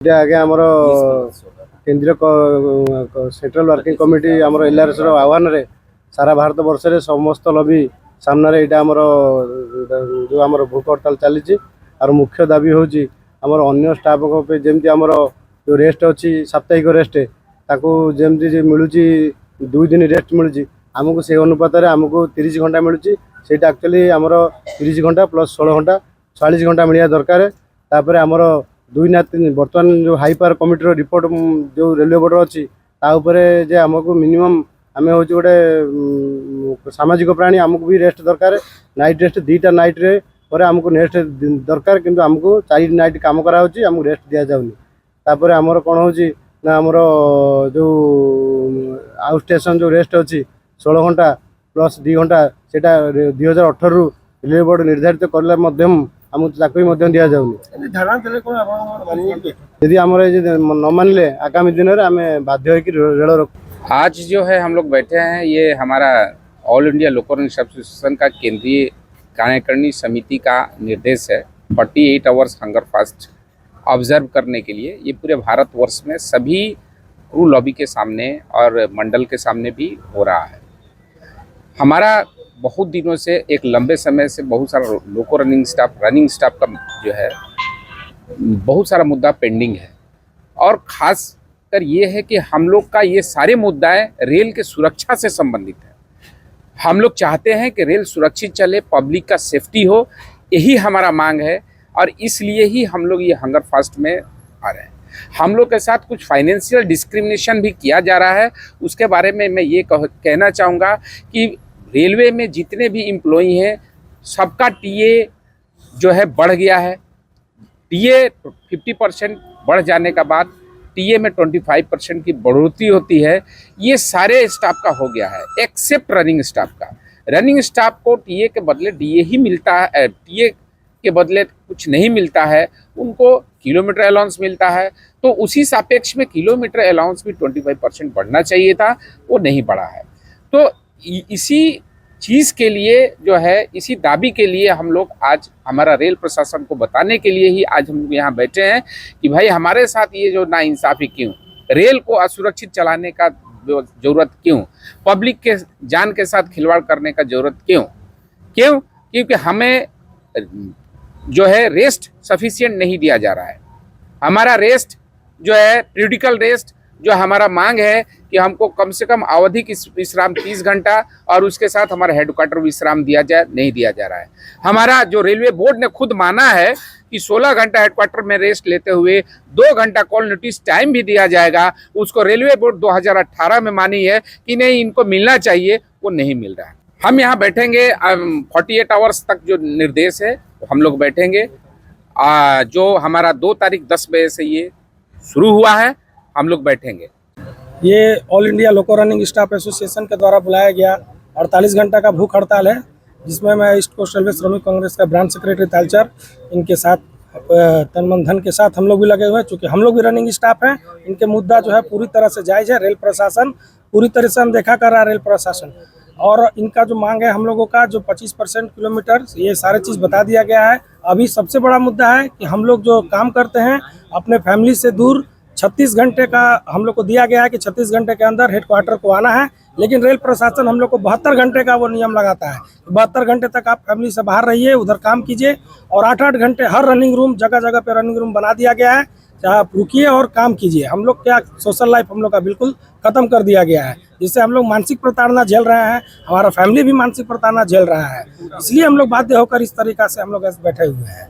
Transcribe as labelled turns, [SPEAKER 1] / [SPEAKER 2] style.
[SPEAKER 1] ये आगे आमर केंद्रीय सेंट्रल वर्किंग कमिटी आमर एलआरएस आह्वान रे सारा भारत वर्ष रे समस्त लॉबी सामने यहाँ आमर जो आमर भूख हड़ताल चली और मुख्य दाबी हूँ आमर अन्य स्टाफ जमी आमर जो रेस्ट अच्छी साप्ताहिक रेस्ट ताकू जमी मिलूँ 2 दिन रेस्ट मिलूँ आमको से अनुपात आमको 30 घंटा मिलूँ से एक्चुअली आमर 30 घंटा प्लस 16 घंटा 40 घंटा मिलवा दरकार तापर आमर 2 ना 3 बर्तमान जो हाई पावर कमिटी रिपोर्ट जो रेलवे बोर्ड अच्छी जे आमको मिनिमम आम हूँ गोटे सामाजिक प्राणी आमको भी रेस्ट दरकार नाइट रेस्ट 2टा नाइट रे पर आमको नेक्स्ट दरकार किंतु आमको 4 नाइट काम करा आमको रेस्ट दि जाऊनी तापर आमर कौन हो ना आमर जो आउट स्टेशन जो रेस्ट अच्छी 16 घंटा प्लस 2 घंटा से 2018 रु रेलवे बोर्ड निर्धारित करले आमको दि जाऊनी यदि आम न मानले आगामी दिन में आम बाध्य रेल रख।
[SPEAKER 2] आज जो है हम लोग बैठे हैं, ये हमारा ऑल इंडिया लोको एसोसिएशन का केंद्रीय कार्यकारिणी समिति का निर्देश है 48 आवर्स हंगर फास्ट ऑब्जर्व करने के लिए। ये पूरे भारतवर्ष में सभी क्रू लॉबी के सामने और मंडल के सामने भी हो रहा है। हमारा बहुत दिनों से एक लंबे समय से बहुत सारा लोको रनिंग स्टाफ का जो है बहुत सारा मुद्दा पेंडिंग है और ख़ास कर ये है कि हम लोग का ये सारे मुद्दाएं रेल के सुरक्षा से संबंधित है। हम लोग चाहते हैं कि रेल सुरक्षित चले, पब्लिक का सेफ्टी हो, यही हमारा मांग है और इसलिए ही हम लोग ये हंगर फास्ट में आ रहे हैं। हम लोग के साथ कुछ फाइनेंशियल डिस्क्रिमिनेशन भी किया जा रहा है, उसके बारे में मैं ये कहना चाहूँगा कि रेलवे में जितने भी एम्प्लॉई हैं सबका टीए जो है बढ़ गया है। टीए 50% बढ़ जाने का बाद टीए में 25% की बढ़ोतरी होती है। ये सारे स्टाफ का हो गया है एक्सेप्ट रनिंग स्टाफ का। रनिंग स्टाफ को टीए के बदले डीए ही मिलता है, टीए के बदले कुछ नहीं मिलता है, उनको किलोमीटर अलाउंस मिलता है। तो उसी सापेक्ष में किलोमीटर अलाउंस भी 25% बढ़ना चाहिए था, वो नहीं बढ़ा है। तो इसी चीज़ के लिए जो है, इसी दाबी के लिए हम लोग आज हमारा रेल प्रशासन को बताने के लिए ही आज हम यहाँ बैठे हैं कि भाई हमारे साथ ये जो नाइंसाफ़ी क्यों, रेल को असुरक्षित चलाने का ज़रूरत क्यों, पब्लिक के जान के साथ खिलवाड़ करने का ज़रूरत क्यों क्योंकि हमें जो है रेस्ट सफिशिएंट नहीं दिया जा रहा है। हमारा रेस्ट जो है क्रिटिकल रेस्ट जो हमारा मांग है कि हमको कम से कम आवधिक विश्राम 30 घंटा और उसके साथ हमारा हेडक्वार्टर विश्राम दिया जाए, नहीं दिया जा रहा है। हमारा जो रेलवे बोर्ड ने खुद माना है कि 16 घंटा हेडक्वार्टर में रेस्ट लेते हुए 2 घंटा कॉल नोटिस टाइम भी दिया जाएगा, उसको रेलवे बोर्ड 2018 में मानी है कि नहीं इनको मिलना चाहिए, वो नहीं मिल रहा है। हम यहाँ बैठेंगे 48 आवर्स तक जो निर्देश है हम लोग बैठेंगे। जो हमारा 2 तारीख 10 बजे से ये शुरू हुआ है, हम लोग बैठेंगे।
[SPEAKER 3] ये ऑल इंडिया लोको रनिंग स्टाफ एसोसिएशन के द्वारा बुलाया गया 48 घंटा का भूख हड़ताल है, जिसमें मैं ईस्ट कोस्ट रेलवे श्रमिक कांग्रेस का ब्रांच सेक्रेटरी तालचर इनके साथ तन मन धन के साथ हम लोग भी लगे हुए हैं। चूँकि हम लोग भी रनिंग स्टाफ हैं, इनके मुद्दा जो है पूरी तरह से जायज़ है। रेल प्रशासन पूरी तरह से अनदेखा कर रहा है, रेल प्रशासन। और इनका जो मांग है हम लोगों का जो 25% किलोमीटर, ये सारे चीज़ बता दिया गया है। अभी सबसे बड़ा मुद्दा है कि हम लोग जो काम करते हैं अपने फैमिली से दूर, 36 घंटे का हम लोग को दिया गया है कि 36 घंटे के अंदर हेडक्वार्टर को आना है, लेकिन रेल प्रशासन हम लोग को 72 घंटे का वो नियम लगाता है। 72 घंटे तक आप फैमिली से बाहर रहिए, उधर काम कीजिए और 8-8 घंटे हर रनिंग रूम, जगह जगह पे रनिंग रूम बना दिया गया है, चाहे आप रुकिए और काम कीजिए। हम लोग क्या सोशल लाइफ हम लोग का बिल्कुल ख़त्म कर दिया गया है, जिससे हम लोग मानसिक प्रताड़ना झेल रहे हैं, हमारा फैमिली भी मानसिक प्रताड़ना झेल रहा है। इसलिए हम लोग बाध्य होकर इस तरीक़ा से हम लोग बैठे हुए हैं।